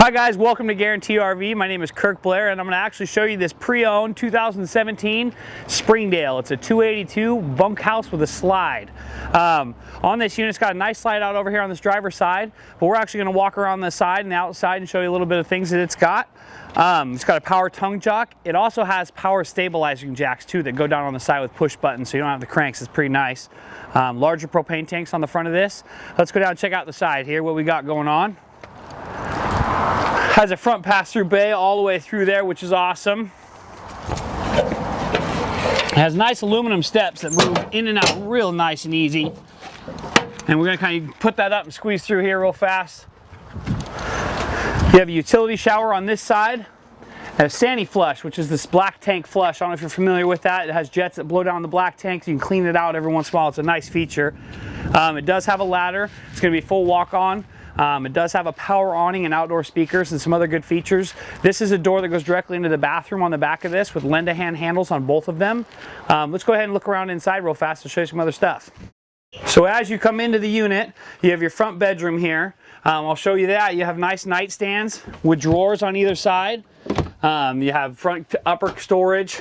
Hi guys, welcome to Guarantee RV. My name is Kirk Blair and I'm going to actually show you this pre-owned 2017 Springdale. It's a 282 bunkhouse with a slide. On this unit, it's got a nice slide out over here on this driver's side, but we're actually going to walk around the side and the outside and show you a little bit of things that it's got. It's got a power tongue jock. It also has power stabilizing jacks too that go down on the side with push buttons so you don't have the cranks. It's pretty nice. Larger propane tanks on the front of this. Let's go down and check out the side here, what we got going on. Has a front pass-through bay all the way through there, which is awesome. It has nice aluminum steps that move in and out real nice and easy. And we're going to kind of put that up and squeeze through here real fast. You have a utility shower on this side. And a Sandy flush, which is this black tank flush. I don't know if you're familiar with that. It has jets that blow down the black tank, so you can clean it out every once in a while. It's a nice feature. It does have a ladder. It's going to be full walk-on. It does have a power awning and outdoor speakers and some other good features. This is a door that goes directly into the bathroom on the back of this with lend-a-hand handles on both of them. Let's go ahead and look around inside real fast to show you some other stuff. So as you come into the unit, you have your front bedroom here. I'll show you that. You have nice nightstands with drawers on either side. You have front to upper storage,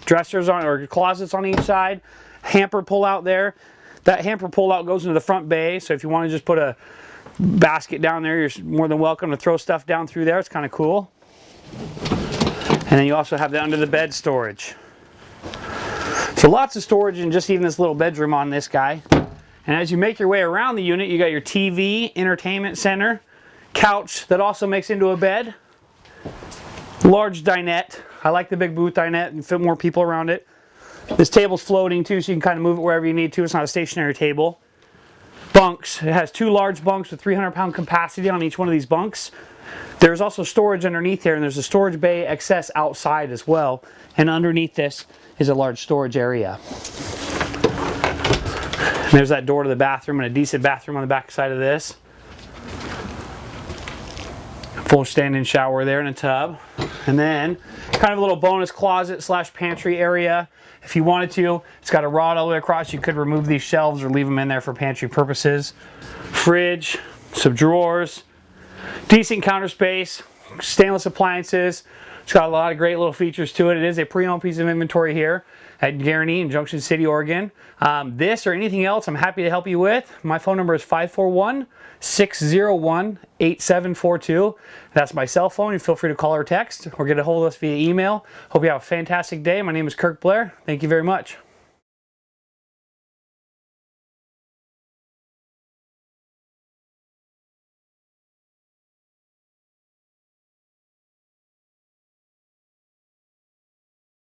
dressers on or closets on each side, hamper pull out there. That hamper pull out goes into the front bay, so if you want to just put a basket down there, you're more than welcome to throw stuff down through there. It's kind of cool. And then you also have the under the bed storage. So lots of storage in just even this little bedroom on this guy. And as you make your way around the unit, you got your TV, entertainment center, couch that also makes into a bed, large dinette. I like the big booth dinette and fit more people around it. This table's floating too, so you can kind of move it wherever you need to. It's not a stationary table. Bunks. It has two large bunks with 300-pound capacity on each one of these bunks. There's also storage underneath here, and there's a storage bay excess outside as well. And underneath this is a large storage area. And there's that door to the bathroom and a decent bathroom on the back side of this. Full stand-in shower there and a tub. And then kind of a little bonus closet slash pantry area. If you wanted to, it's got a rod all the way across. You could remove these shelves or leave them in there for pantry purposes. Fridge, some drawers, decent counter space, stainless appliances. It's got a lot of great little features to it. It is a pre-owned piece of inventory here at Guarantee in Junction City, Oregon. This or anything else, I'm happy to help you with. My phone number is 541-601-8742. That's my cell phone. You feel free to call or text or get a hold of us via email. Hope you have a fantastic day. My name is Kirk Blair. Thank you very much.